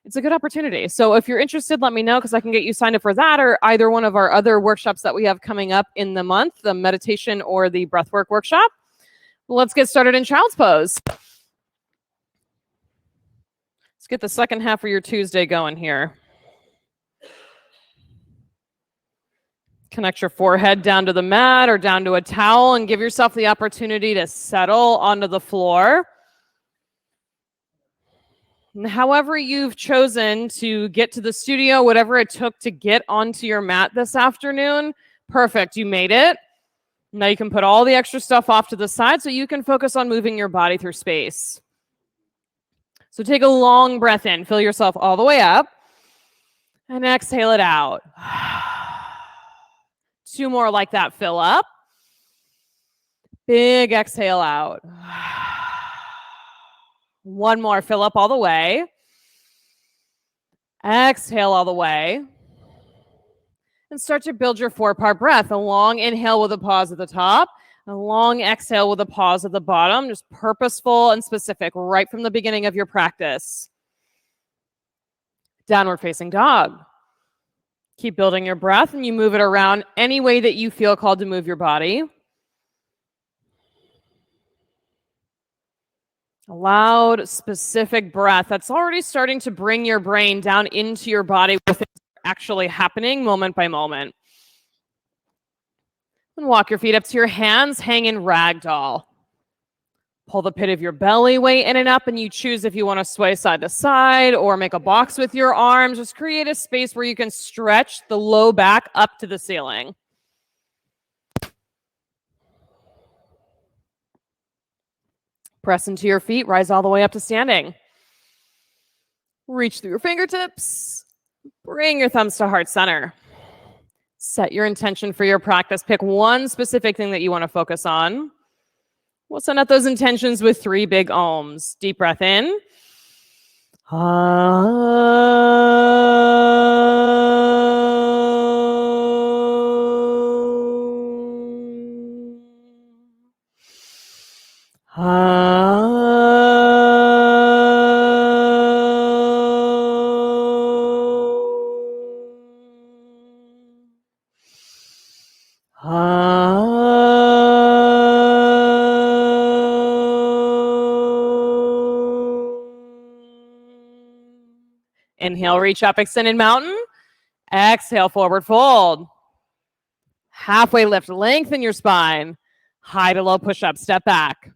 it's a good opportunity. So if you're interested, let me know because I can get you signed up for that or either one of our other workshops that we have coming up in the month, the meditation or the breathwork workshop. Let's get started in child's pose. Let's get the second half of your Tuesday going here. Connect your forehead down to the mat or down to a towel and give yourself the opportunity to settle onto the floor. And however you've chosen to get to the studio, whatever it took to get onto your mat this afternoon, perfect, you made it. Now you can put all the extra stuff off to the side so you can focus on moving your body through space. So take a long breath in, fill yourself all the way up, and exhale it out. 2 more like that, fill up. Big exhale out. 1 more, fill up all the way. Exhale all the way. And start to build your 4-part breath. A long inhale with a pause at the top. A long exhale with a pause at the bottom. Just purposeful and specific right from the beginning of your practice. Downward facing dog. Keep building your breath and you move it around any way that you feel called to move your body. A loud, specific breath that's already starting to bring your brain down into your body with it actually happening moment by moment. And walk your feet up to your hands, hang in ragdoll. Pull the pit of your belly way in and up, and you choose if you want to sway side to side or make a box with your arms. Just create a space where you can stretch the low back up to the ceiling. Press into your feet, rise all the way up to standing. Reach through your fingertips. Bring your thumbs to heart center. Set your intention for your practice. Pick one specific thing that you want to focus on. We'll send out those intentions with 3 big ohms. Deep breath in. Inhale, reach up, extended mountain. Exhale, forward fold. Halfway lift, lengthen your spine. High to low push up, step back.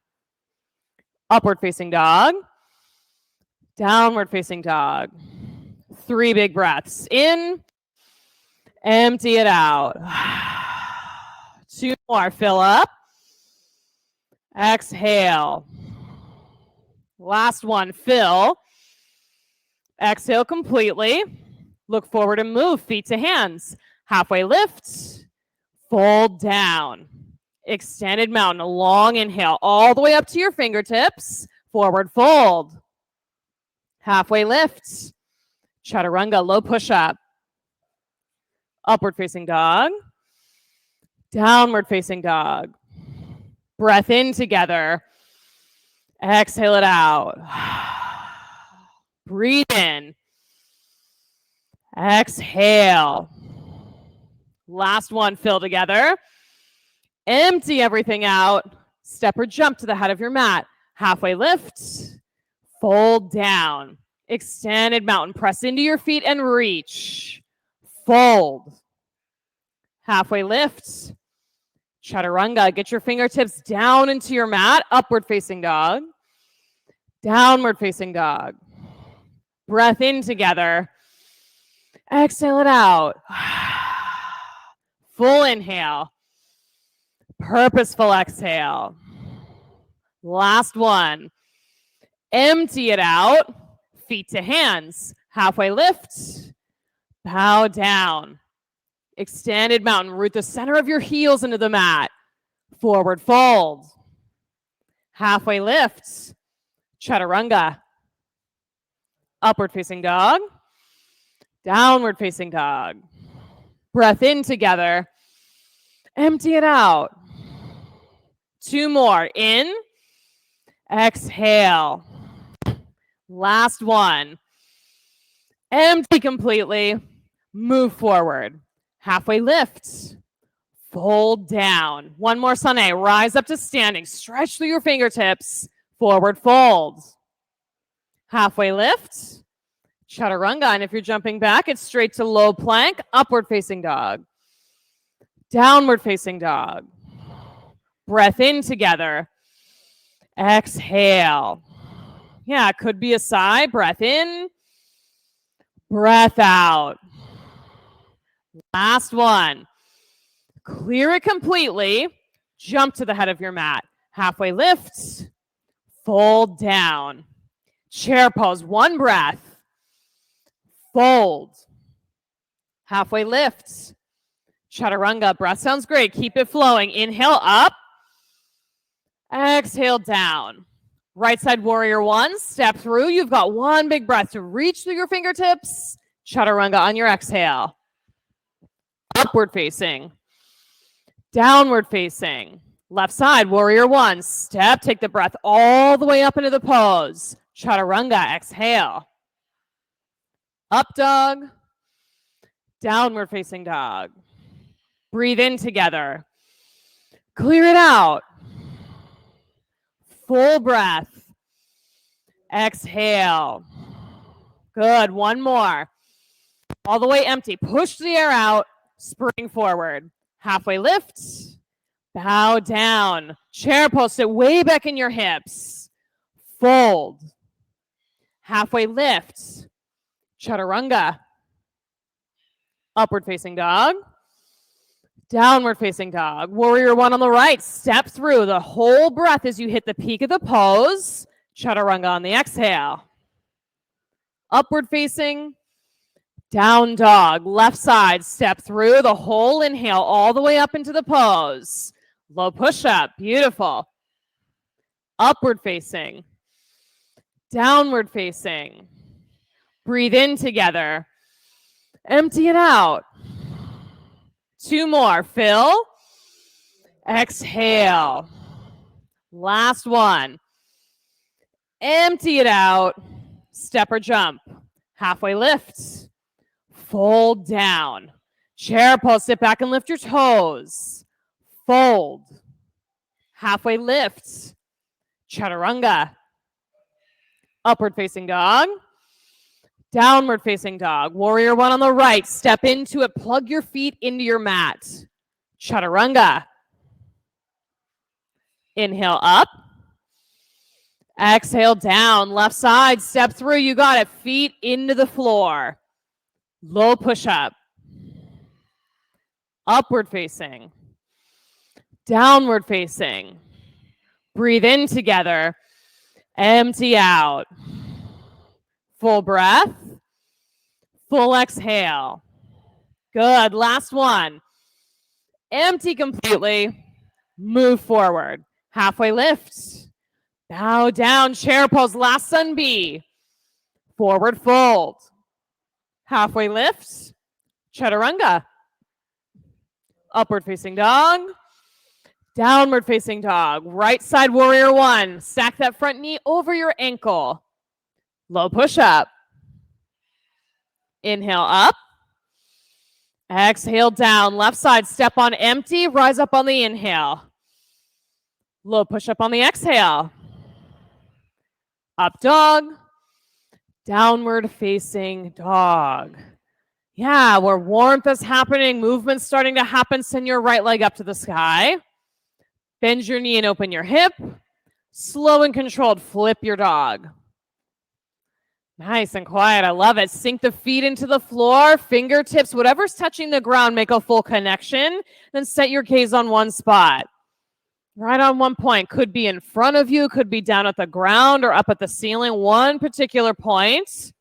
Upward facing dog. Downward facing dog. 3 big breaths. In. Empty it out. 2 more, fill up. Exhale. Last one, fill. Exhale completely. Look forward and move, feet to hands. Halfway lift, fold down. Extended mountain, a long inhale, all the way up to your fingertips. Forward fold. Halfway lift. Chaturanga, low push up. Upward facing dog. Downward facing dog. Breath in together. Exhale it out. Breathe in. Exhale. Last one, fill together. Empty everything out. Step or jump to the head of your mat. Halfway lift. Fold down. Extended mountain. Press into your feet and reach. Fold. Halfway lift. Chaturanga. Get your fingertips down into your mat. Upward facing dog. Downward facing dog. Breath in together. Exhale it out. Full inhale. Purposeful exhale. Last one. Empty it out. Feet to hands. Halfway lift. Bow down. Extended mountain. Root the center of your heels into the mat. Forward fold. Halfway lift. Chaturanga. Upward facing dog. Downward facing dog. Breath in together. Empty it out. 2 more. In. Exhale. Last one. Empty completely. Move forward. Halfway lift. Fold down. One more Sunny. Rise up to standing. Stretch through your fingertips. Forward fold. Halfway lift. Chaturanga. And if you're jumping back, it's straight to low plank. Upward facing dog. Downward facing dog. Breath in together. Exhale. Yeah, it could be a sigh. Breath in. Breath out. Last one. Clear it completely. Jump to the head of your mat. Halfway lift. Fold down. Chair pose. One breath. Fold. Halfway lift. Chaturanga. Breath sounds great. Keep it flowing. Inhale up. Exhale down. Right side warrior one. Step through. You've got one big breath to reach through your fingertips. Chaturanga on your exhale. Upward facing. Downward facing. Left side, warrior one. Step, take the breath all the way up into the pose. Chaturanga, exhale. Up dog. Downward facing dog. Breathe in together. Clear it out. Full breath. Exhale. Good, one more. All the way empty. Push the air out. Spring forward. Halfway lift. Bow down. Chair pose. Sit way back in your hips. Fold. Halfway lift. Chaturanga. Upward facing dog. Downward facing dog. Warrior one on the right. Step through the whole breath as you hit the peak of the pose. Chaturanga on the exhale. Upward facing. Down dog. Left side. Step through the whole inhale all the way up into the pose. Low push up. Beautiful. Upward facing. Downward facing. Breathe in together. Empty it out. Two more. Fill. Exhale. Last one. Empty it out. Step or jump. Halfway lift. Fold down. Chair pose. Sit back and lift your toes. Fold. Halfway lift. Chaturanga. Upward facing dog. Downward facing dog. Warrior one on the right. Step into it. Plug your feet into your mat. Chaturanga. Inhale up. Exhale down. Left side. Step through. You got it. Feet into the floor. Low push up. Upward facing. Downward facing. Breathe in together. Empty out. Full breath. Full exhale. Good. Last one. Empty completely. Move forward. Halfway lift. Bow down. Chair pose. Last sun B. Forward fold. Halfway lift. Chaturanga. Upward facing dog. Downward facing dog. Right side warrior one. Stack that front knee over your ankle. Low push up. Inhale up. Exhale down. Left side step on empty. Rise up on the inhale. Low push up on the exhale. Up dog. Downward facing dog. Yeah, where warmth is happening, movement's starting to happen. Send your right leg up to the sky. Bend your knee and open your hip. Slow and controlled, flip your dog. Nice and quiet. I love it. Sink the feet into the floor, fingertips, whatever's touching the ground, make a full connection. Then set your gaze on one spot. Right on one point. Could be in front of you, could be down at the ground or up at the ceiling. One particular point.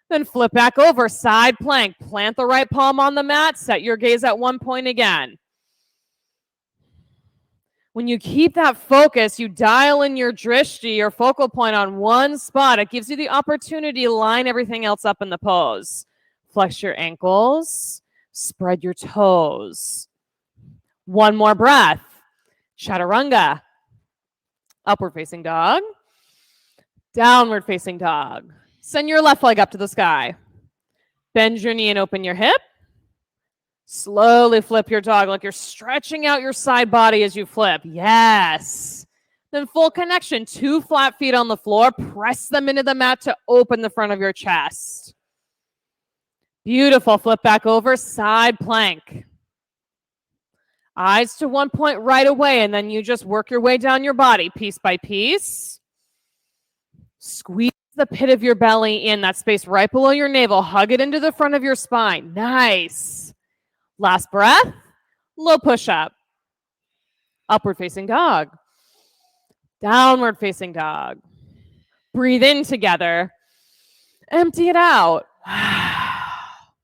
Then flip back over, side plank. Plant the right palm on the mat. Set your gaze at one point again. When you keep that focus, you dial in your drishti, your focal point on one spot. It gives you the opportunity to line everything else up in the pose. Flex your ankles. Spread your toes. One more breath. Chaturanga. Upward facing dog. Downward facing dog. Send your left leg up to the sky. Bend your knee and open your hip. Slowly flip your dog like you're stretching out your side body as you flip. Yes. Then full connection, 2 flat feet on the floor. Press them into the mat to open the front of your chest. Beautiful. Flip back over, side plank. Eyes to one point right away, and then you just work your way down your body piece by piece. Squeeze the pit of your belly in, that space right below your navel. Hug it into the front of your spine. Nice. Last breath, low push-up. Upward facing dog. Downward facing dog. Breathe in together. Empty it out.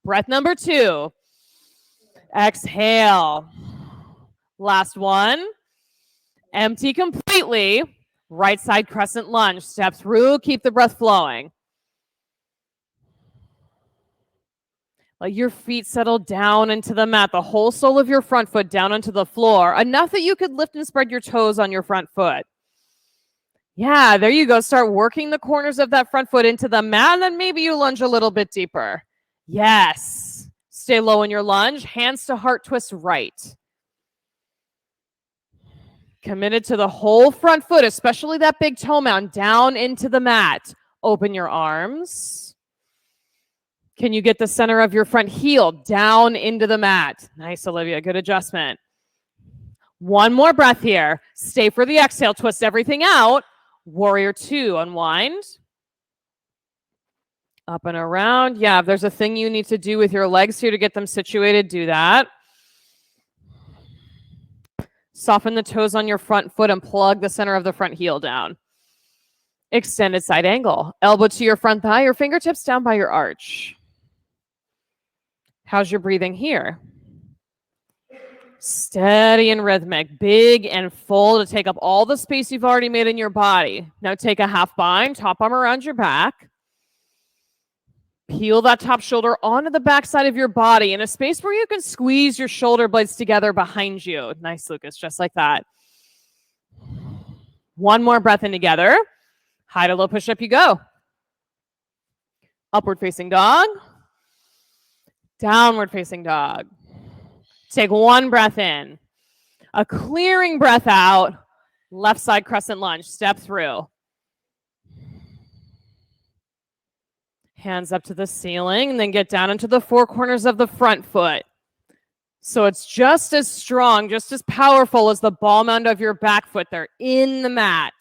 Breath number 2. Exhale. Last one. Empty completely. Right side crescent lunge. Step through. Keep the breath flowing. Let your feet settle down into the mat. The whole sole of your front foot down onto the floor. Enough that you could lift and spread your toes on your front foot. Yeah, there you go. Start working the corners of that front foot into the mat, and then maybe you lunge a little bit deeper. Yes. Stay low in your lunge. Hands to heart twist right. Committed to the whole front foot, especially that big toe mound, down into the mat. Open your arms. Can you get the center of your front heel down into the mat? Nice, Olivia. Good adjustment. One more breath here. Stay for the exhale. Twist everything out. Warrior 2. Unwind. Up and around. Yeah, if there's a thing you need to do with your legs here to get them situated, do that. Soften the toes on your front foot and plug the center of the front heel down. Extended side angle. Elbow to your front thigh, your fingertips down by your arch. How's your breathing here? Steady and rhythmic, big and full to take up all the space you've already made in your body. Now take a half bind, top arm around your back. Peel that top shoulder onto the back side of your body in a space where you can squeeze your shoulder blades together behind you. Nice, Lucas, just like that. One more breath in together. High to low push-up you go. Upward facing dog. Downward facing dog. Take one breath in. A clearing breath out. Left side crescent lunge. Step through. Hands up to the ceiling, and then get down into the 4 corners of the front foot. So it's just as strong, just as powerful as the ball mound of your back foot. They're in the mat.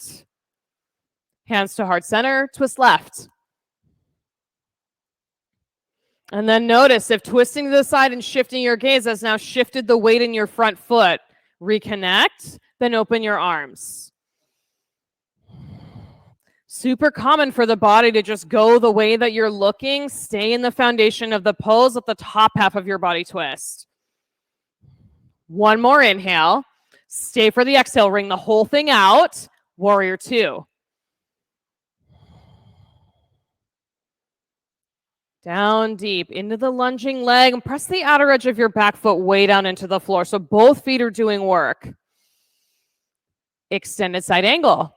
Hands to heart center. Twist left. And then notice if twisting to the side and shifting your gaze has now shifted the weight in your front foot. Reconnect, then open your arms. Super common for the body to just go the way that you're looking. Stay in the foundation of the pose. Let the top half of your body twist. One more inhale. Stay for the exhale. Ring the whole thing out. Warrior 2. Down deep into the lunging leg and press the outer edge of your back foot way down into the floor. So both feet are doing work. Extended side angle.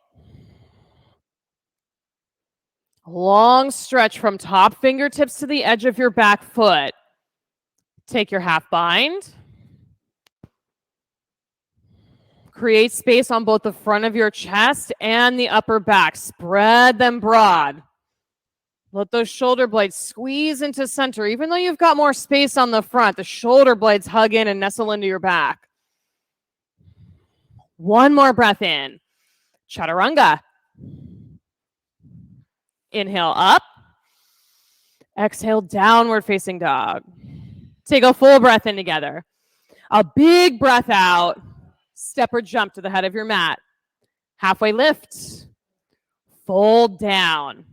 Long stretch from top fingertips to the edge of your back foot. Take your half bind. Create space on both the front of your chest and the upper back. Spread them broad. Let those shoulder blades squeeze into center. Even though you've got more space on the front, the shoulder blades hug in and nestle into your back. One more breath in. Chaturanga. Inhale up. Exhale, downward facing dog. Take a full breath in together. A big breath out. Step or jump to the head of your mat. Halfway lift. Fold down.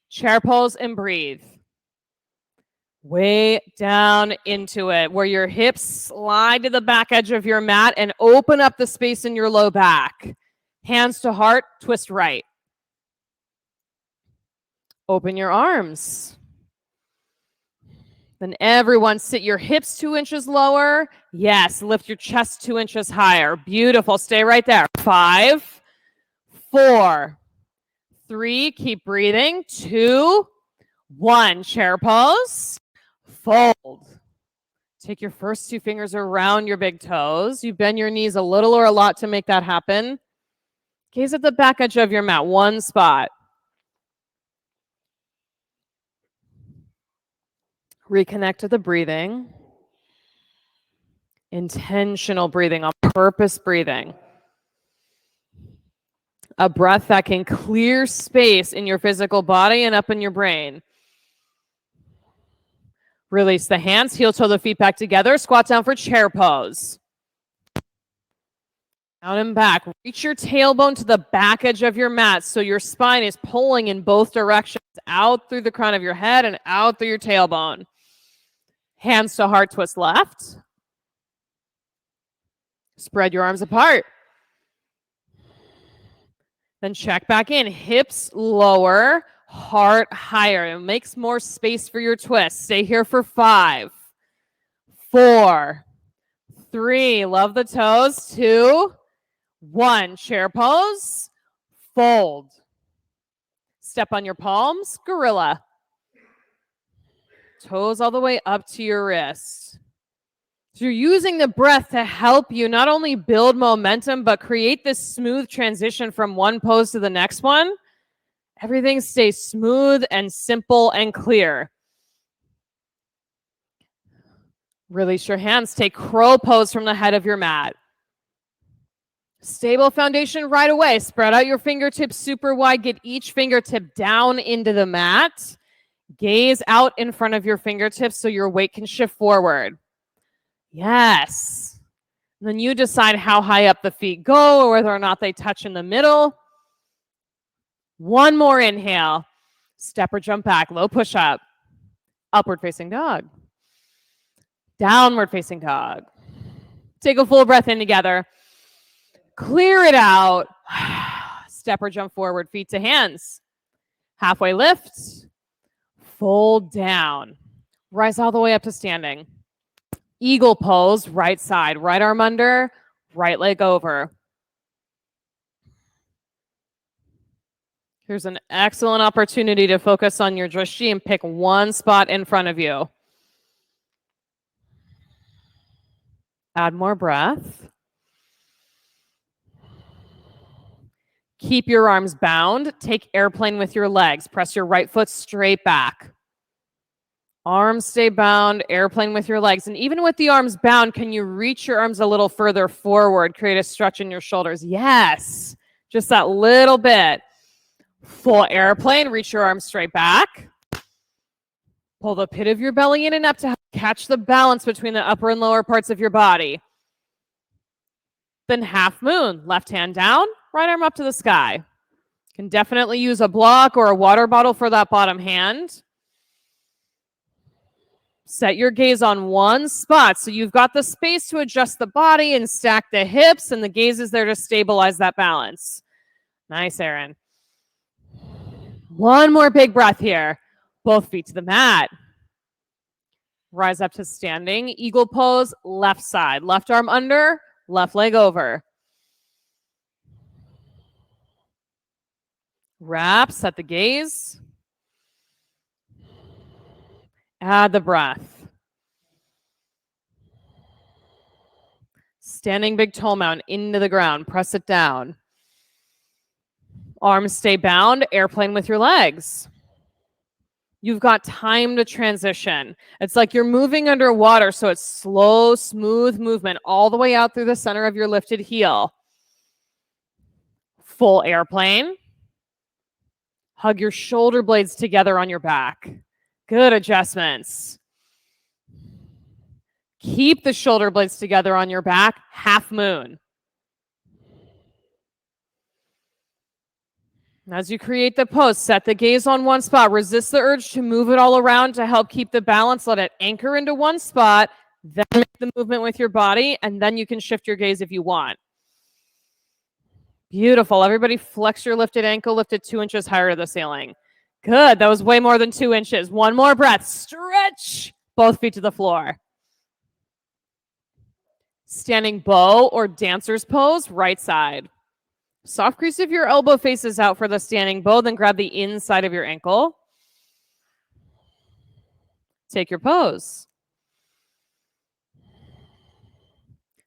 Chair pose and breathe. Way down into it, where your hips slide to the back edge of your mat and open up the space in your low back. Hands to heart, twist right. Open your arms. Then everyone sit your hips 2 inches lower. Yes, lift your chest 2 inches higher. Beautiful, stay right there. 5, 4, 3, keep breathing. 2, 1, chair pose. Fold. Take your first two fingers around your big toes. You bend your knees a little or a lot to make that happen. Gaze at the back edge of your mat, one spot. Reconnect to the breathing. Intentional breathing, on purpose breathing. A breath that can clear space in your physical body and up in your brain. Release the hands, heel toe the feet back together. Squat down for chair pose. Out and back. Reach your tailbone to the back edge of your mat so your spine is pulling in both directions, out through the crown of your head and out through your tailbone. Hands to heart twist left. Spread your arms apart. Then check back in. Hips lower, heart higher. It makes more space for your twist. Stay here for 5, 4, 3. Love the toes. 2, 1. Chair pose. Fold. Step on your palms. Gorilla. Toes all the way up to your wrist. So you're using the breath to help you not only build momentum, but create this smooth transition from one pose to the next one. Everything stays smooth and simple and clear. Release your hands. Take crow pose from the head of your mat. Stable foundation right away. Spread out your fingertips super wide. Get each fingertip down into the mat. Gaze out in front of your fingertips so your weight can shift forward. Yes. And then you decide how high up the feet go or whether or not they touch in the middle. One more inhale. Step or jump back. Low push up. Upward facing dog. Downward facing dog. Take a full breath in together. Clear it out. Step or jump forward. Feet to hands. Halfway lift. Fold down. Rise all the way up to standing. Eagle pose, right side, right arm under, right leg over. Here's an excellent opportunity to focus on your drishti and pick one spot in front of you. Add more breath. Keep your arms bound. Take airplane with your legs. Press your right foot straight back. Arms stay bound, airplane with your legs. And even with the arms bound, can you reach your arms a little further forward? Create a stretch in your shoulders. Yes, just that little bit. Full airplane, reach your arms straight back. Pull the pit of your belly in and up to catch the balance between the upper and lower parts of your body. Then half moon, left hand down, right arm up to the sky. Can definitely use a block or a water bottle for that bottom hand. Set your gaze on one spot. So you've got the space to adjust the body and stack the hips, and the gaze is there to stabilize that balance. Nice, Erin. One more big breath here. Both feet to the mat. Rise up to standing. Eagle pose, left side. Left arm under, left leg over. Wrap, set the gaze. Add the breath. Standing big toe mound into the ground. Press it down. Arms stay bound. Airplane with your legs. You've got time to transition. It's like you're moving underwater, so it's slow, smooth movement all the way out through the center of your lifted heel. Full airplane. Hug your shoulder blades together on your back. Good adjustments. Keep the shoulder blades together on your back. Half moon. As you create the pose, set the gaze on one spot. Resist the urge to move it all around to help keep the balance. Let it anchor into one spot. Then make the movement with your body, and then you can shift your gaze if you want. Beautiful. Everybody flex your lifted ankle, lift it 2 inches higher to the ceiling. Good. That was way more than 2 inches. One more breath. Stretch. Both feet to the floor. Standing bow or dancer's pose, right side. Soft crease if your elbow faces out for the standing bow, then grab the inside of your ankle. Take your pose.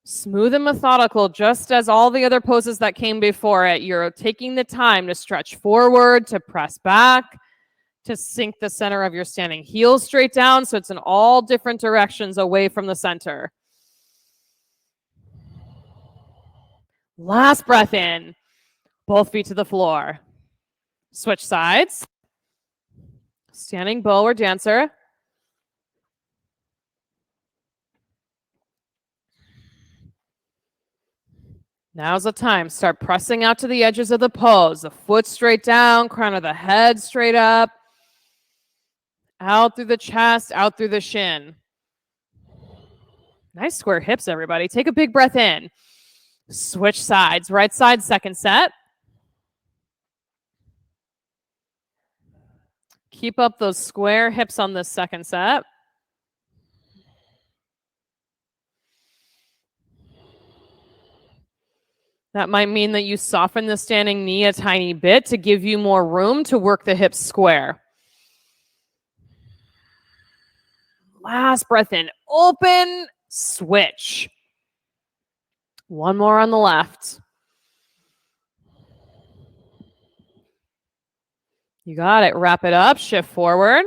Smooth and methodical, just as all the other poses that came before it. You're taking the time to stretch forward, to press back, to sink the center of your standing heels straight down, so it's in all different directions away from the center. Last breath in. Both feet to the floor. Switch sides. Standing bow or dancer. Now's the time. Start pressing out to the edges of the pose. The foot straight down, crown of the head straight up. Out through the chest, out through the shin. Nice square hips, everybody. Take a big breath in. Switch sides. Right side, second set. Keep up those square hips on this second set. That might mean that you soften the standing knee a tiny bit to give you more room to work the hips square. Last breath in. Open, switch. One more on the left. You got it. Wrap it up. Shift forward.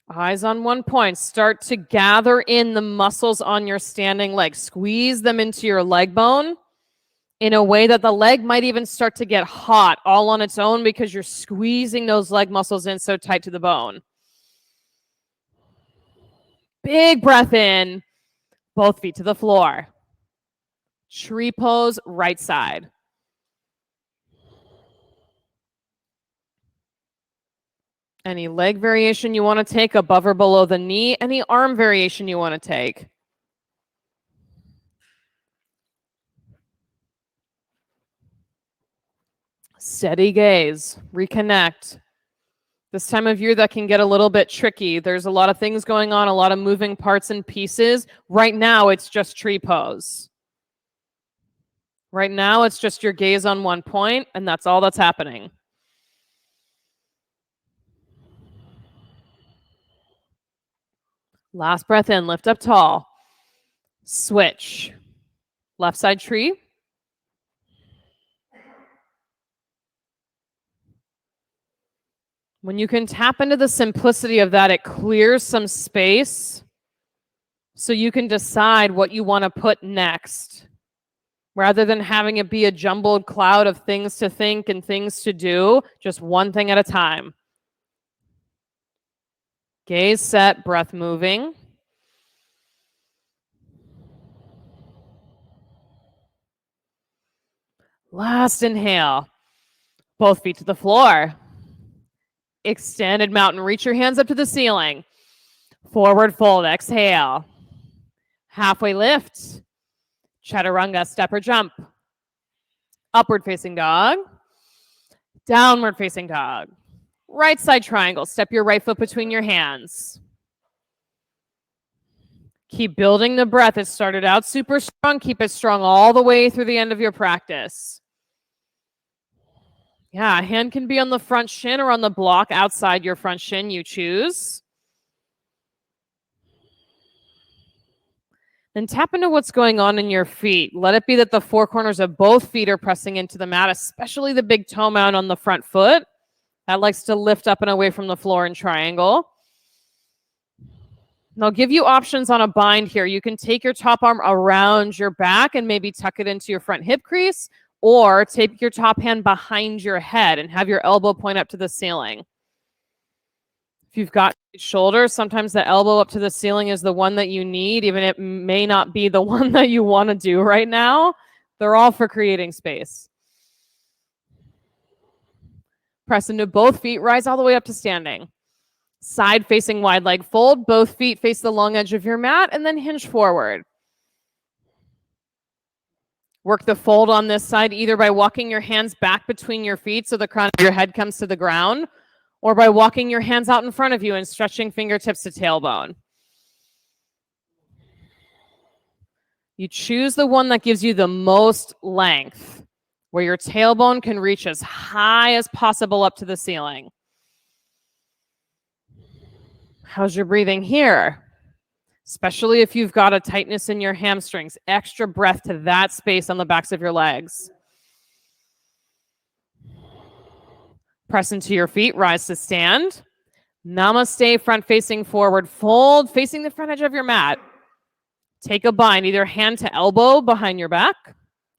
Eyes on one point. Start to gather in the muscles on your standing leg. Squeeze them into your leg bone in a way that the leg might even start to get hot all on its own because you're squeezing those leg muscles in so tight to the bone. Big breath in. Both feet to the floor. Tree pose, right side. Any leg variation you want to take above or below the knee. Any arm variation you want to take. Steady gaze. Reconnect. This time of year that can get a little bit tricky. There's a lot of things going on, a lot of moving parts and pieces. Right now, it's just tree pose. Right now, it's just your gaze on one point, and that's all that's happening. Last breath in, lift up tall. Switch. Left side tree. When you can tap into the simplicity of that, it clears some space so you can decide what you want to put next. Rather than having it be a jumbled cloud of things to think and things to do, just one thing at a time. Gaze set, breath moving. Last inhale. Both feet to the floor. Extended mountain. Reach your hands up to the ceiling. Forward fold. Exhale. Halfway lift. Chaturanga, step or jump. Upward facing dog. Downward facing dog. Right side triangle. Step your right foot between your hands. Keep building the breath. It started out super strong. Keep it strong all the way through the end of your practice. Yeah, a hand can be on the front shin or on the block outside your front shin. You choose. Then tap into what's going on in your feet. Let it be that the four corners of both feet are pressing into the mat, especially the big toe mound on the front foot. That likes to lift up and away from the floor in triangle. And I'll give you options on a bind here. You can take your top arm around your back and maybe tuck it into your front hip crease, or take your top hand behind your head and have your elbow point up to the ceiling. If you've got shoulders, sometimes the elbow up to the ceiling is the one that you need, even if it may not be the one that you want to do right now. They're all for creating space. Press into both feet, rise all the way up to standing. Side facing wide leg fold, both feet face the long edge of your mat, and then hinge forward. Work the fold on this side either by walking your hands back between your feet so the crown of your head comes to the ground, or by walking your hands out in front of you and stretching fingertips to tailbone. You choose the one that gives you the most length, where your tailbone can reach as high as possible up to the ceiling. How's your breathing here? Especially if you've got a tightness in your hamstrings, extra breath to that space on the backs of your legs. Press into your feet, rise to stand. Namaste, front facing forward fold, facing the front edge of your mat. Take a bind, either hand to elbow behind your back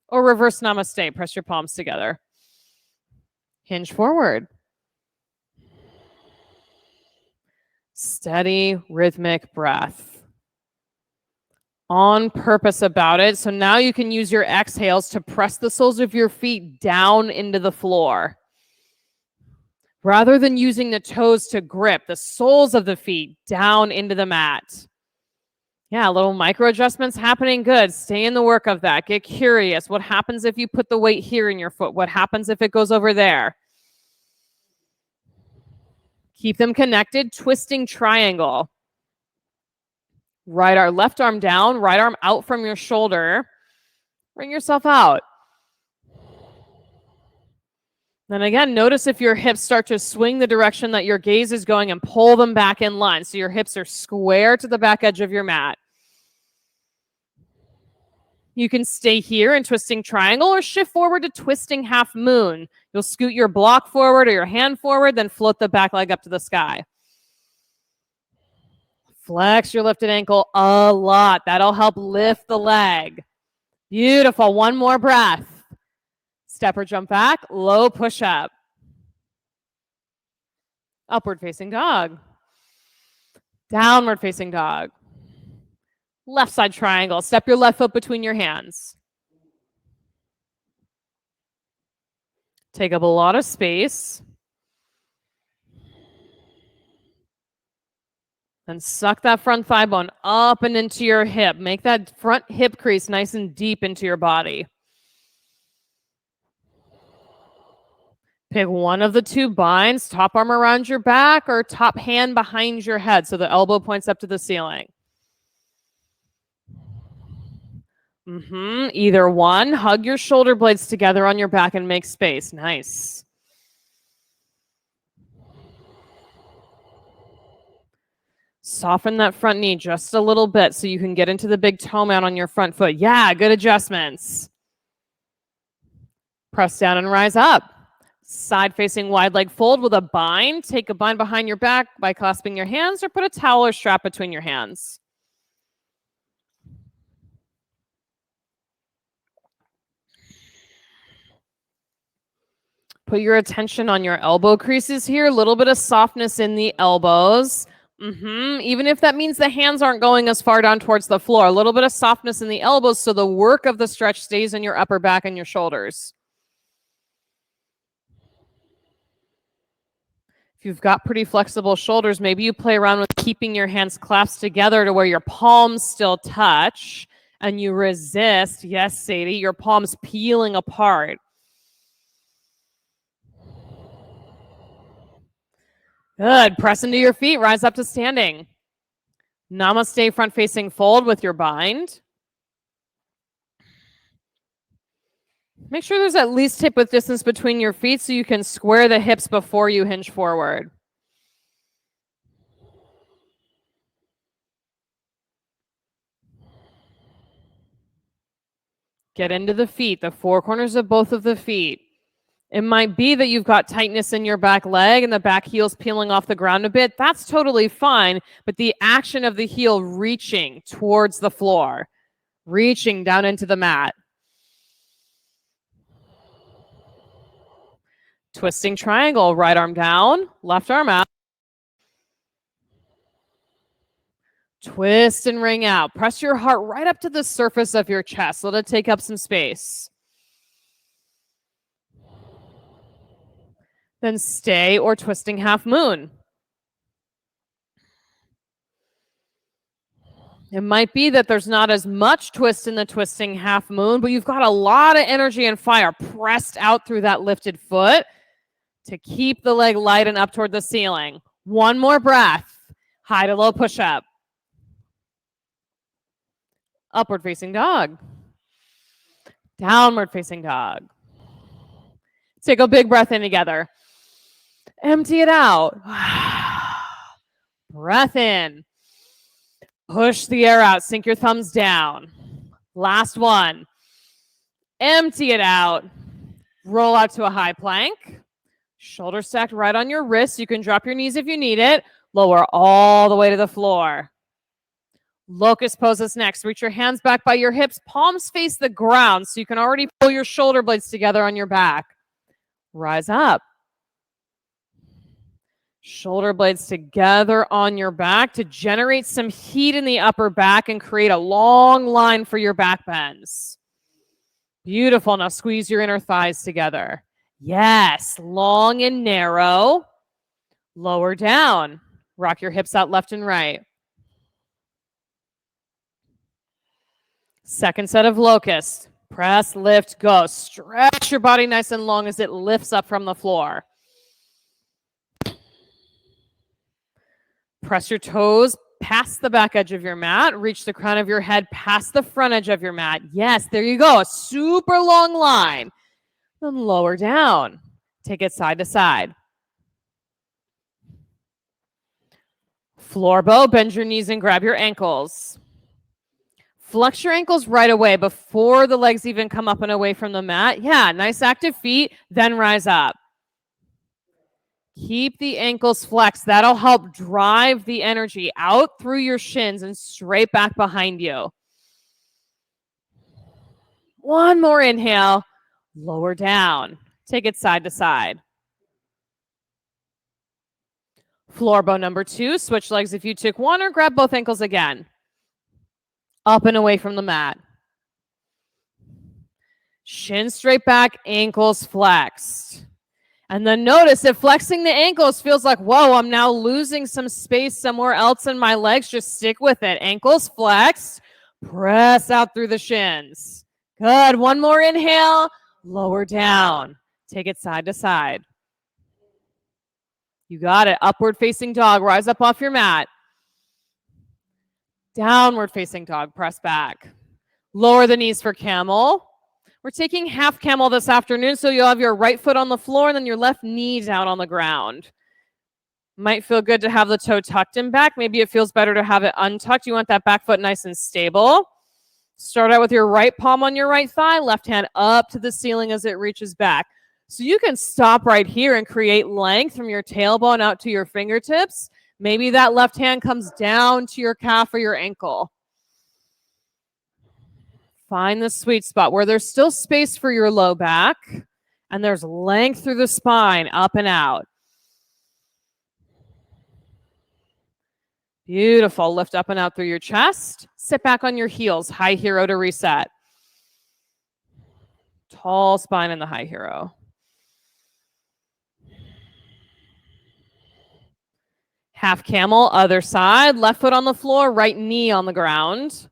or reverse namaste. Press your palms together. Hinge forward. Steady, rhythmic breath. On purpose about it. So now you can use your exhales to press the soles of your feet down into the floor. Rather than using the toes to grip, the soles of the feet down into the mat. Yeah, little micro adjustments happening. Good. Stay in the work of that. Get curious. What happens if you put the weight here in your foot? What happens if it goes over there? Keep them connected. Twisting triangle. Left arm down, right arm out from your shoulder. Bring yourself out. Then again, notice if your hips start to swing the direction that your gaze is going and pull them back in line. So your hips are square to the back edge of your mat. You can stay here in twisting triangle or shift forward to twisting half moon. You'll scoot your block forward or your hand forward, then float the back leg up to the sky. Flex your lifted ankle a lot. That'll help lift the leg. Beautiful. One more breath. Step or jump back, low push up. Upward facing dog. Downward facing dog. Left side triangle. Step your left foot between your hands. Take up a lot of space. And suck that front thigh bone up and into your hip. Make that front hip crease nice and deep into your body. Pick one of the two binds, top arm around your back or top hand behind your head so the elbow points up to the ceiling. Either one. Hug your shoulder blades together on your back and make space. Nice. Soften that front knee just a little bit so you can get into the big toe mount on your front foot. Yeah, good adjustments. Press down and rise up. Side facing wide leg fold with a bind. Take a bind behind your back by clasping your hands or put a towel or strap between your hands. Put your attention on your elbow creases here. A little bit of softness in the elbows. Even if that means the hands aren't going as far down towards the floor. A little bit of softness in the elbows so the work of the stretch stays in your upper back and your shoulders. If you've got pretty flexible shoulders, maybe you play around with keeping your hands clasped together to where your palms still touch and you resist, yes, Sadie, your palms peeling apart. Good. Press into your feet. Rise up to standing. Namaste, front facing fold with your bind. Make sure there's at least hip width distance between your feet so you can square the hips before you hinge forward. Get into the feet, the four corners of both of the feet. It might be that you've got tightness in your back leg and the back heel's peeling off the ground a bit. That's totally fine, but the action of the heel reaching towards the floor, reaching down into the mat. Twisting triangle, right arm down, left arm out. Twist and ring out. Press your heart right up to the surface of your chest. Let it take up some space. Then stay or twisting half moon. It might be that there's not as much twist in the twisting half moon, but you've got a lot of energy and fire pressed out through that lifted foot to keep the leg light and up toward the ceiling. One more breath. High to low push up. Upward facing dog. Downward facing dog. Take a big breath in together. Empty it out. Breath in. Push the air out. Sink your thumbs down. Last one. Empty it out. Roll out to a high plank. Shoulder stacked right on your wrists. You can drop your knees if you need it. Lower all the way to the floor. Locust pose is next. Reach your hands back by your hips. Palms face the ground so you can already pull your shoulder blades together on your back. Rise up. Shoulder blades together on your back to generate some heat in the upper back and create a long line for your back bends. Beautiful. Now squeeze your inner thighs together. Yes. Long and narrow. Lower down. Rock your hips out left and right. Second set of locusts. Press, lift, go. Stretch your body nice and long as it lifts up from the floor. Press your toes past the back edge of your mat. Reach the crown of your head past the front edge of your mat. Yes, there you go. A super long line. Then lower down. Take it side to side. Floor bow. Bend your knees and grab your ankles. Flex your ankles right away before the legs even come up and away from the mat. Yeah, nice active feet. Then rise up. Keep the ankles flexed. That'll help drive the energy out through your shins and straight back behind you. One more inhale. Lower down. Take it side to side. Floor bow number 2. Switch legs if you took one or grab both ankles again. Up and away from the mat. Shin straight back, ankles flexed. And then notice if flexing the ankles feels like, whoa, I'm now losing some space somewhere else in my legs, just stick with it. Ankles flexed, press out through the shins. Good. One more inhale, lower down. Take it side to side. You got it. Upward facing dog, rise up off your mat. Downward facing dog, press back. Lower the knees for camel. We're taking half camel this afternoon, so you'll have your right foot on the floor and then your left knee down on the ground. Might feel good to have the toe tucked in back. Maybe it feels better to have it untucked. You want that back foot nice and stable. Start out with your right palm on your right thigh, left hand up to the ceiling as it reaches back. So you can stop right here and create length from your tailbone out to your fingertips. Maybe that left hand comes down to your calf or your ankle. Find the sweet spot where there's still space for your low back and there's length through the spine, up and out. Beautiful. Lift up and out through your chest. Sit back on your heels. High hero to reset. Tall spine in the high hero. Half camel, other side. Left foot on the floor, right knee on the ground.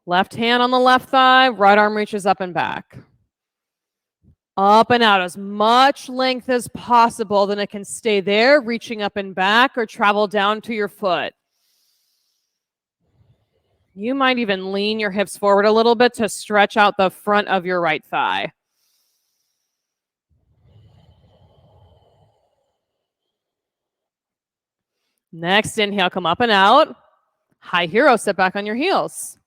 Left hand on the left thigh, right arm reaches up and back. Up and out, as much length as possible, then it can stay there, reaching up and back, or travel down to your foot. You might even lean your hips forward a little bit to stretch out the front of your right thigh. Next inhale, come up and out. High hero, sit back on your heels.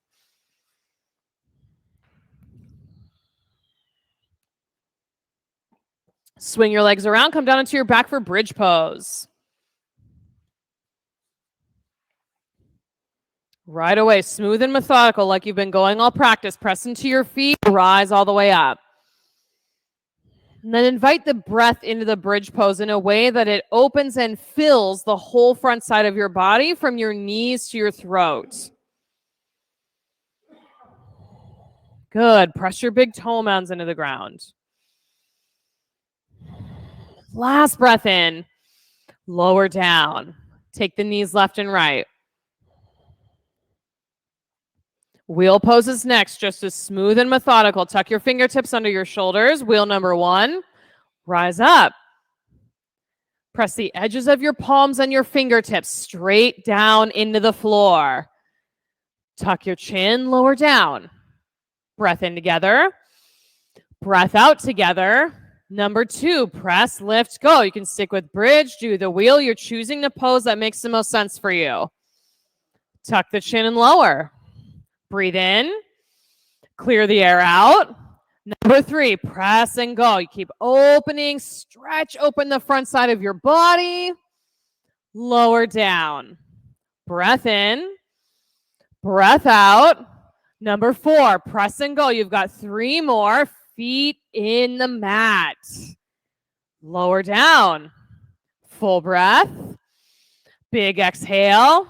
Swing your legs around, come down into your back for bridge pose. Right away, smooth and methodical like you've been going all practice. Press into your feet, rise all the way up. And then invite the breath into the bridge pose in a way that it opens and fills the whole front side of your body from your knees to your throat. Good. Press your big toe mounds into the ground. Last breath in. Lower down. Take the knees left and right. Wheel poses next, just as smooth and methodical. Tuck your fingertips under your shoulders. Wheel number 1. Rise up. Press the edges of your palms and your fingertips straight down into the floor. Tuck your chin, lower down. Breath in together. Breath out together. Number 2, press, lift, go. You can stick with bridge, do the wheel. You're choosing the pose that makes the most sense for you. Tuck the chin and lower. Breathe in. Clear the air out. Number 3, press and go. You keep opening, stretch open the front side of your body. Lower down. Breath in. Breath out. Number 4, press and go. You've got 3 more. Feet in the mat. Lower down. Full breath. Big exhale.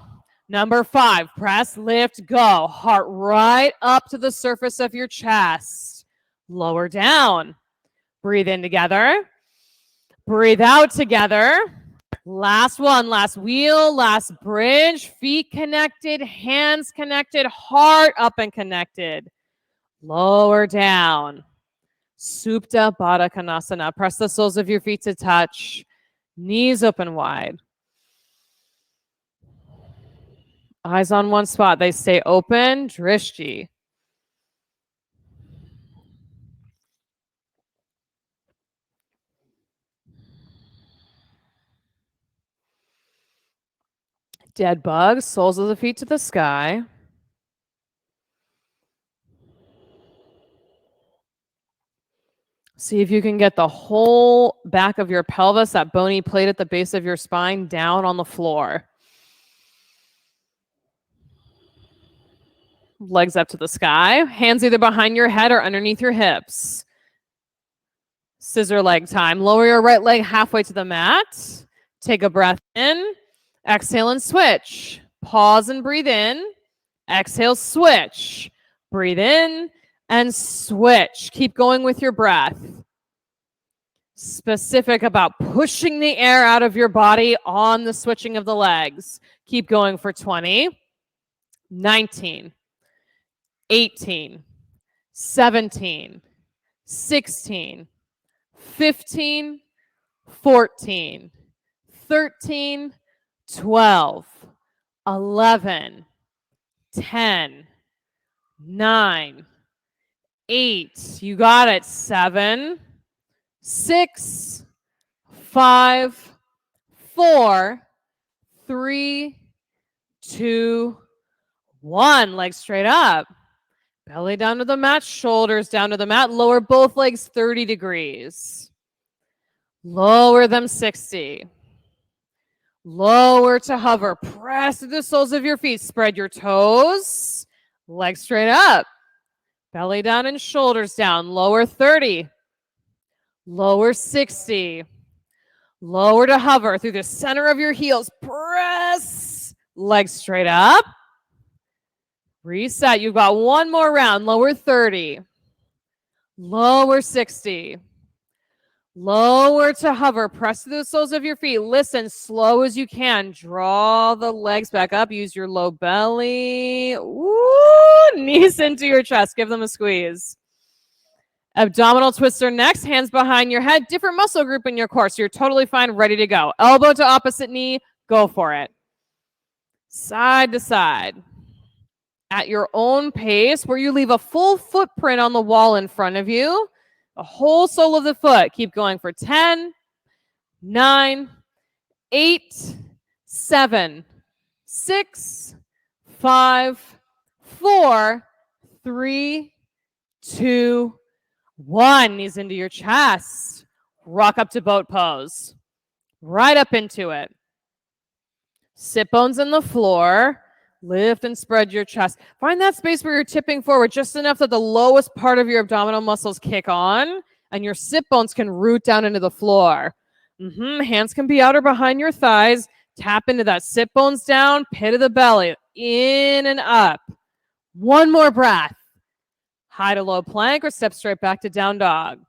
Number 5, press, lift, go. Heart right up to the surface of your chest. Lower down. Breathe in together. Breathe out together. Last one, last wheel, last bridge. Feet connected, hands connected, heart up and connected. Lower down. Supta Baddha Konasana. Press the soles of your feet to touch. Knees open wide. Eyes on one spot. They stay open. Drishti. Dead bug. Soles of the feet to the sky. See if you can get the whole back of your pelvis, that bony plate at the base of your spine, down on the floor. Legs up to the sky. Hands either behind your head or underneath your hips. Scissor leg time. Lower your right leg halfway to the mat. Take a breath in. Exhale and switch. Pause and breathe in. Exhale, switch. Breathe in and switch. Keep going with your breath. Specific about pushing the air out of your body on the switching of the legs. Keep going for 20, 19, 18, 17, 16, 15, 14, 13, 12, 11, 10, 9, 8. You got it. 7, 6, 5, 4, 3, 2, 1. Legs straight up. Belly down to the mat, shoulders down to the mat. Lower both legs 30 degrees. Lower them 60. Lower to hover. Press through the soles of your feet. Spread your toes. Legs straight up. Belly down and shoulders down. Lower 30. Lower 60. Lower to hover through the center of your heels. Press. Legs straight up. Reset. You've got one more round. Lower 30. Lower 60. Lower to hover. Press through the soles of your feet. Listen slow as you can. Draw the legs back up. Use your low belly. Ooh, knees into your chest. Give them a squeeze. Abdominal twister next. Hands behind your head. Different muscle group in your core. So you're totally fine. Ready to go. Elbow to opposite knee. Go for it. Side to side. At your own pace, where you leave a full footprint on the wall in front of you. The whole sole of the foot. Keep going for 10, 9, 8, 7, 6, 5, 4, 3, 2, 1. Knees into your chest. Rock up to boat pose. Right up into it. Sit bones in the floor. Lift and spread your chest. Find that space where you're tipping forward just enough that the lowest part of your abdominal muscles kick on and your sit bones can root down into the floor. Hands can be out or behind your thighs. Tap into that sit bones down, pit of the belly, in and up. One more breath. High to low plank or step straight back to down dog.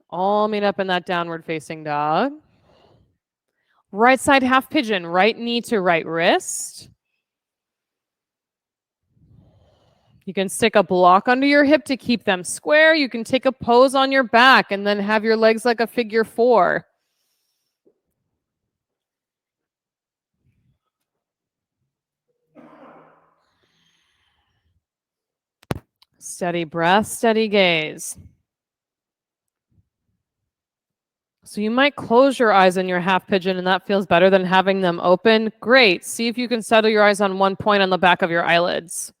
All meet up in that downward facing dog. Right side half pigeon, right knee to right wrist. You can stick a block under your hip to keep them square. You can take a pose on your back and then have your legs like a figure 4. Steady breath, steady gaze. So you might close your eyes in your half pigeon and that feels better than having them open. Great. See if you can settle your eyes on one point on the back of your eyelids.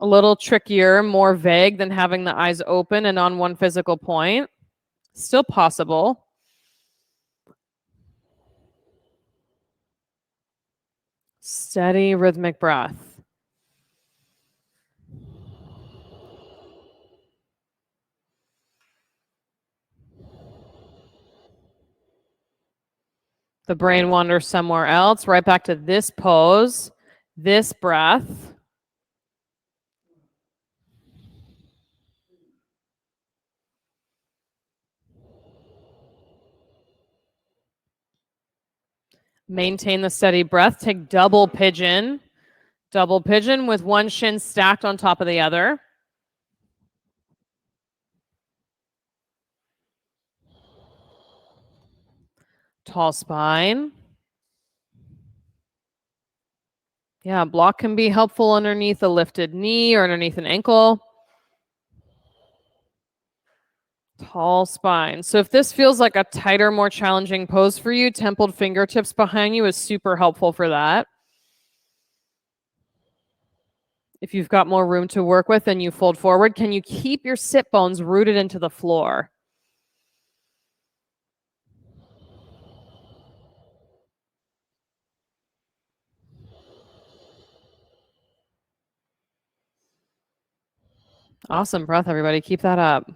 A little trickier, more vague than having the eyes open and on one physical point. Still possible. Steady rhythmic breath. The brain wanders somewhere else, right back to this pose, this breath. Maintain the steady breath. Take double pigeon. Double pigeon with one shin stacked on top of the other. Tall spine. Yeah, block can be helpful underneath a lifted knee or underneath an ankle. Tall spine. So if this feels like a tighter, more challenging pose for you, templed fingertips behind you is super helpful for that. If you've got more room to work with and you fold forward, can you keep your sit bones rooted into the floor? Awesome breath, everybody. Keep that up.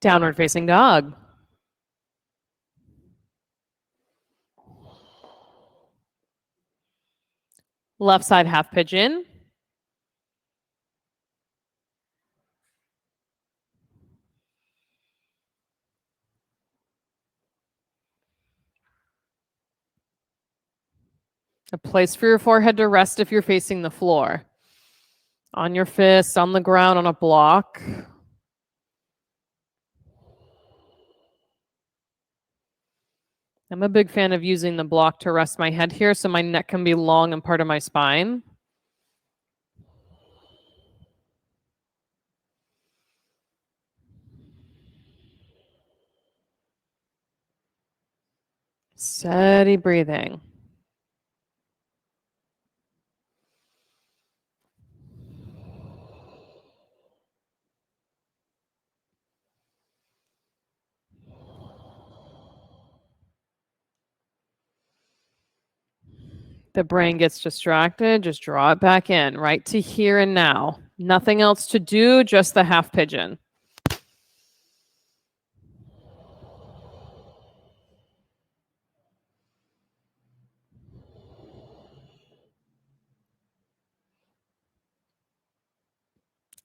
Downward facing dog. Left side half pigeon. A place for your forehead to rest if you're facing the floor. On your fist, on the ground, on a block. I'm a big fan of using the block to rest my head here so my neck can be long and part of my spine. Steady breathing. The brain gets distracted, just draw it back in, right to here and now. Nothing else to do, just the half pigeon.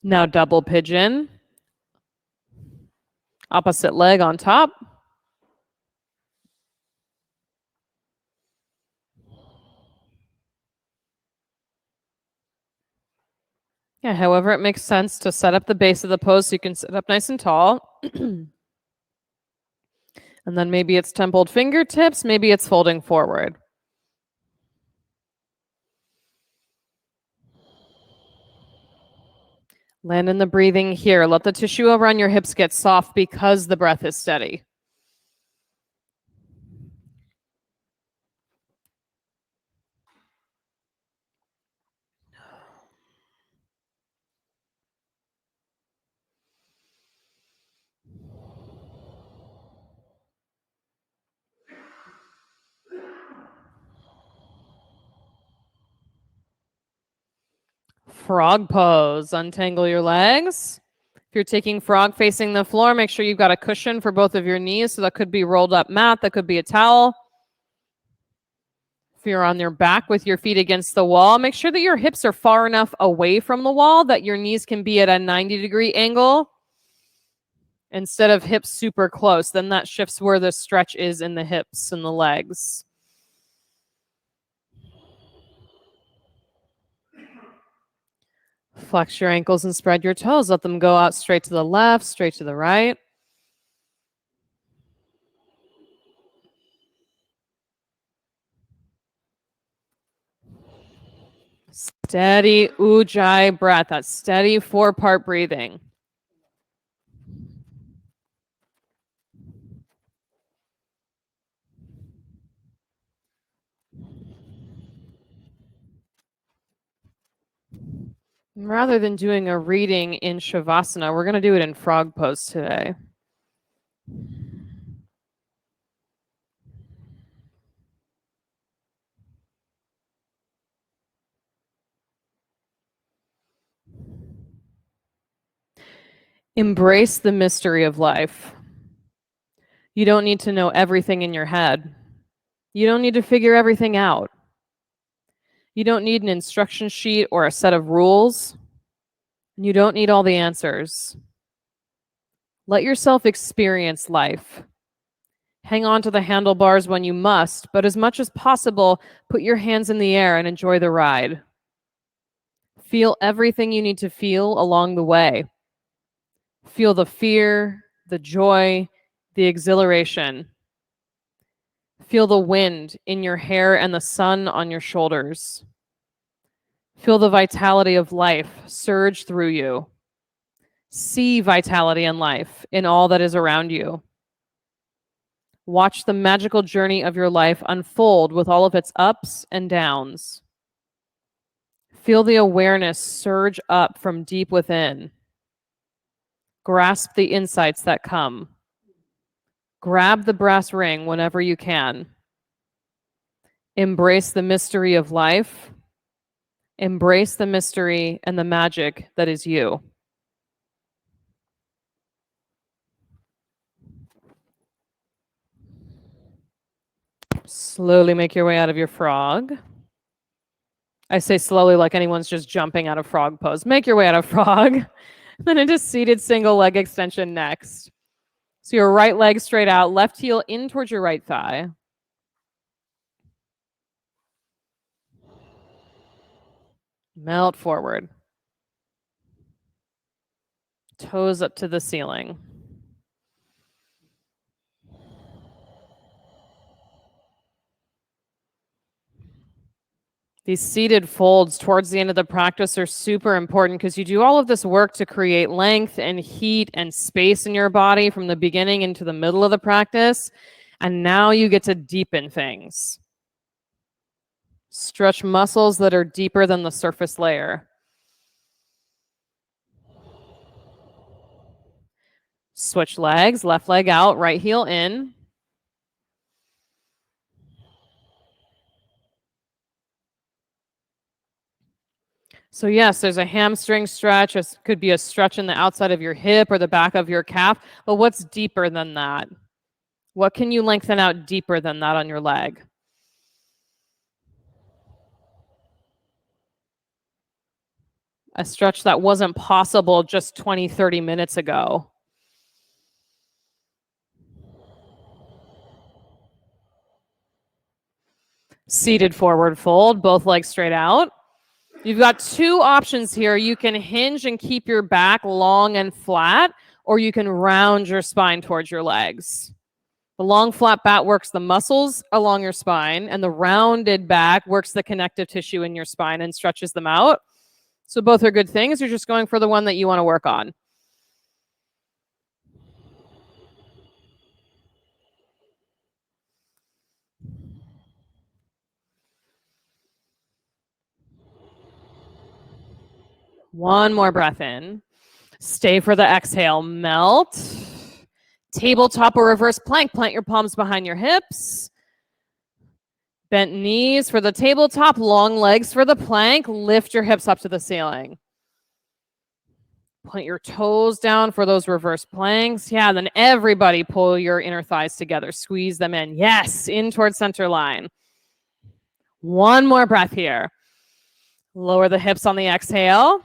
Now double pigeon. Opposite leg on top. Yeah, however it makes sense to set up the base of the pose so you can sit up nice and tall. And then maybe it's templed fingertips, maybe it's folding forward. Land in the breathing here. Let the tissue around your hips get soft because the breath is steady. Frog pose. Untangle your legs. If you're taking frog facing the floor, make sure you've got a cushion for both of your knees. So that could be rolled up mat, that could be a towel. If you're on your back with your feet against the wall, make sure that your hips are far enough away from the wall that your knees can be at a 90-degree angle instead of hips super close. Then that shifts where the stretch is in the hips and the legs. Flex your ankles and spread your toes. Let them go out straight to the left, straight to the right. Steady Ujjayi breath. That steady 4-part breathing. Rather than doing a reading in Shavasana, we're going to do it in frog pose today. Embrace the mystery of life. You don't need to know everything in your head. You don't need to figure everything out. You don't need an instruction sheet or a set of rules. You don't need all the answers. Let yourself experience life. Hang on to the handlebars when you must, but as much as possible, put your hands in the air and enjoy the ride. Feel everything you need to feel along the way. Feel the fear, the joy, the exhilaration. Feel the wind in your hair and the sun on your shoulders. Feel the vitality of life surge through you. See vitality and life in all that is around you. Watch the magical journey of your life unfold with all of its ups and downs. Feel the awareness surge up from deep within. Grasp the insights that come. Grab the brass ring whenever you can. Embrace the mystery of life. Embrace the mystery and the magic that is you. Slowly make your way out of your frog. I say slowly like anyone's just jumping out of frog pose. Make your way out of frog. Then into seated single leg extension next. So your right leg straight out, left heel in towards your right thigh. Melt forward. Toes up to the ceiling. These seated folds towards the end of the practice are super important because you do all of this work to create length and heat and space in your body from the beginning into the middle of the practice. And now you get to deepen things. Stretch muscles that are deeper than the surface layer. Switch legs, left leg out, right heel in. So yes, there's a hamstring stretch. It could be a stretch in the outside of your hip or the back of your calf. But what's deeper than that? What can you lengthen out deeper than that on your leg? A stretch that wasn't possible just 20, 30 minutes ago. Seated forward fold, both legs straight out. You've got two options here. You can hinge and keep your back long and flat, or you can round your spine towards your legs. The long flat back works the muscles along your spine, and the rounded back works the connective tissue in your spine and stretches them out. So both are good things. You're just going for the one that you want to work on. One more breath in. Stay for the exhale. Melt. Tabletop or reverse plank. Plant your palms behind your hips. Bent knees for the tabletop. Long legs for the plank. Lift your hips up to the ceiling. Put your toes down for those reverse planks. Yeah, then everybody pull your inner thighs together. Squeeze them in. Yes, in towards center line. One more breath here. Lower the hips on the exhale.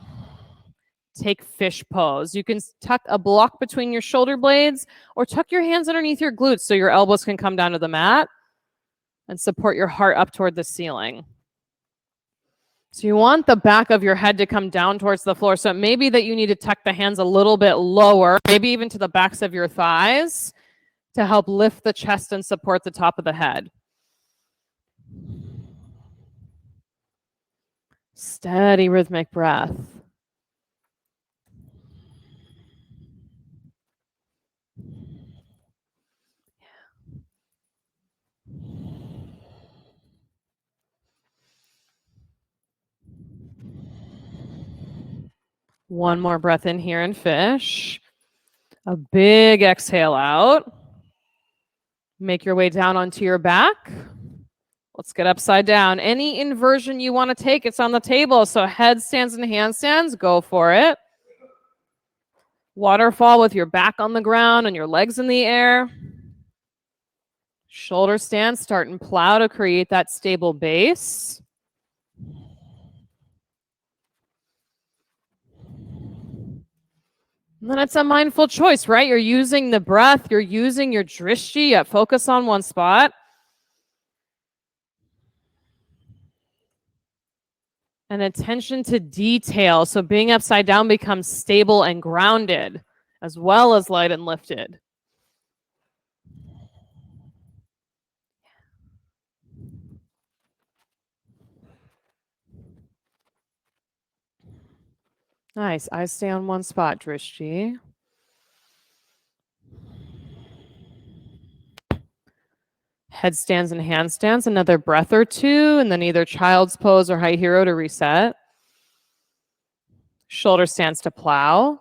Take fish pose. You can tuck a block between your shoulder blades or tuck your hands underneath your glutes so your elbows can come down to the mat and support your heart up toward the ceiling. So you want the back of your head to come down towards the floor. So it may be that you need to tuck the hands a little bit lower, maybe even to the backs of your thighs to help lift the chest and support the top of the head. Steady rhythmic breath. One more breath in here and fish. A big exhale out. Make your way down onto your back. Let's get upside down. Any inversion you want to take, it's on the table. So headstands and handstands, go for it. Waterfall with your back on the ground and your legs in the air. Shoulder stand, start and plow to create that stable base. And then it's a mindful choice, right? You're using the breath, you're using your drishti, focus on one spot. And attention to detail. So being upside down becomes stable and grounded, as well as light and lifted. Nice. Eyes stay on one spot, Drishti. Headstands and handstands, another breath or two, and then either child's pose or high hero to reset. Shoulder stands to plow.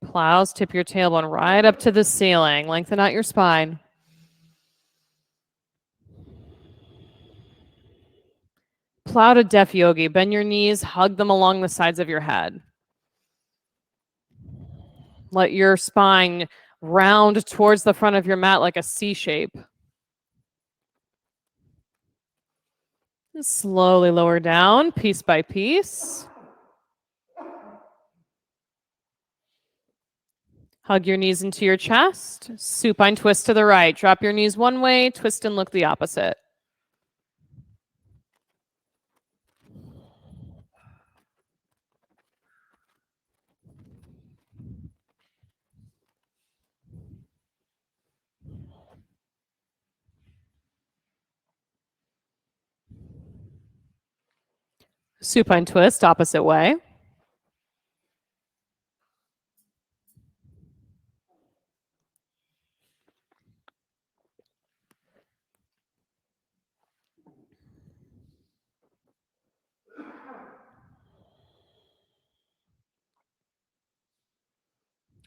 Plows, tip your tailbone right up to the ceiling. Lengthen out your spine. Plow to deaf yogi. Bend your knees, hug them along the sides of your head. Let your spine round towards the front of your mat like a C shape. And slowly lower down, piece by piece. Hug your knees into your chest. Supine twist to the right. Drop your knees one way, twist and look the opposite. Supine twist, opposite way.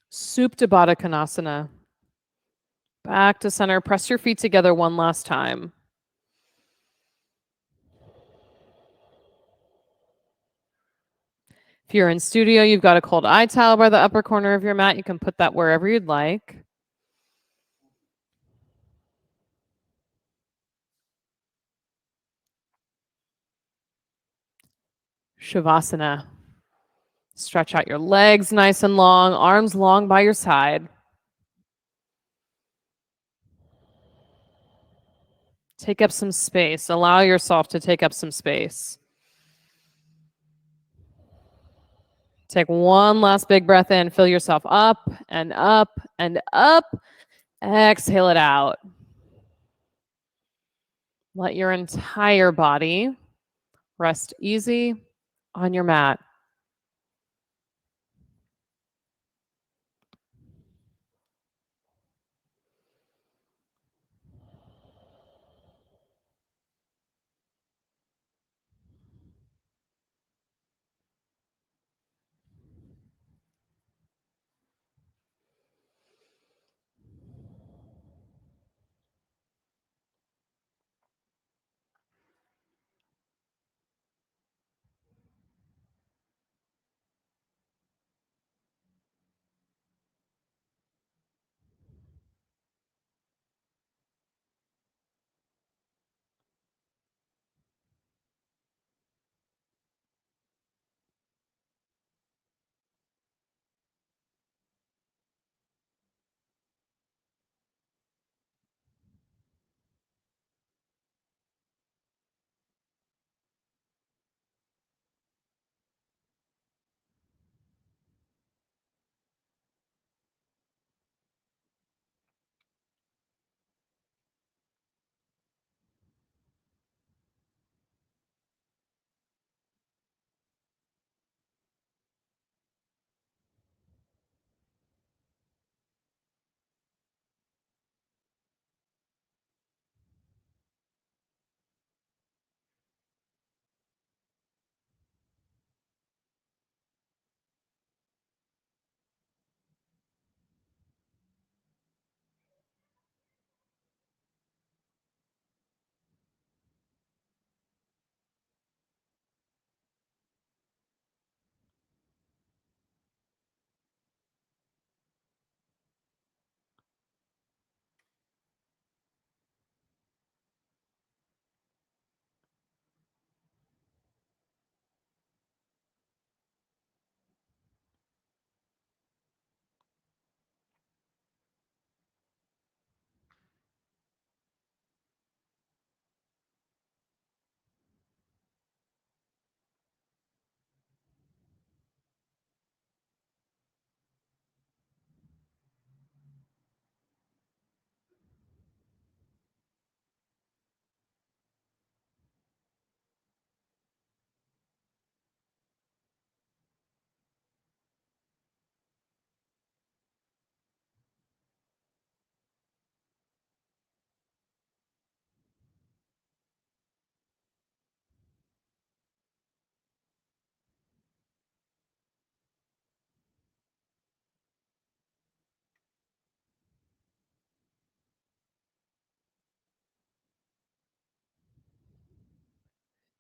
Supta Baddha Konasana. Back to center. Press your feet together one last time. If you're in studio, you've got a cold eye towel by the upper corner of your mat. You can put that wherever you'd like. Shavasana. Stretch out your legs nice and long, arms long by your side. Take up some space. Allow yourself to take up some space. Take one last big breath in. Fill yourself up and up and up. Exhale it out. Let your entire body rest easy on your mat.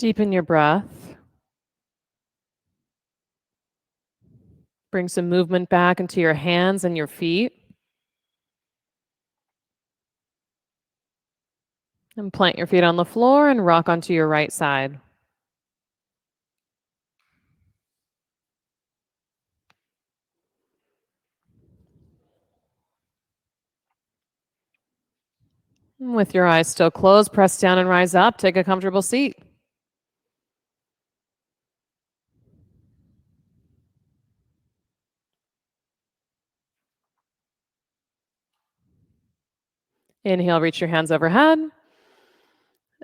Deepen your breath. Bring some movement back into your hands and your feet. And plant your feet on the floor and rock onto your right side. And with your eyes still closed, press down and rise up. Take a comfortable seat. Inhale, reach your hands overhead.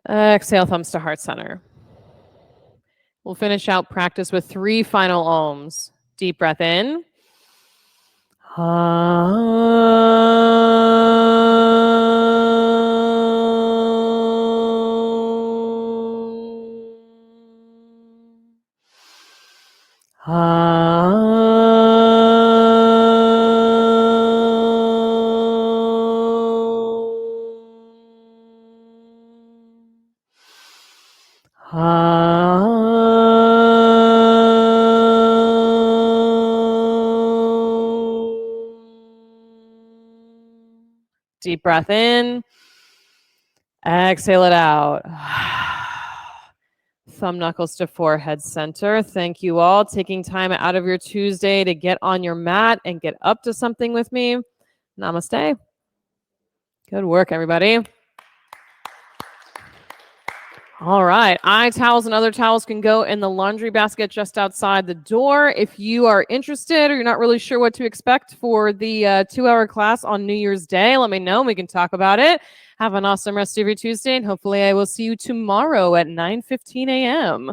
Exhale, thumbs to heart center. We'll finish out practice with 3 final ohms. Deep breath in. Deep breath in. Exhale it out. Thumb knuckles to forehead center. Thank you all taking time out of your Tuesday to get on your mat and get up to something with me. Namaste. Good work, everybody. All right. Eye towels and other towels can go in the laundry basket just outside the door. If you are interested or you're not really sure what to expect for the 2-hour class on New Year's Day, let me know. We can talk about it. Have an awesome rest of your Tuesday, and hopefully I will see you tomorrow at 9:15 a.m.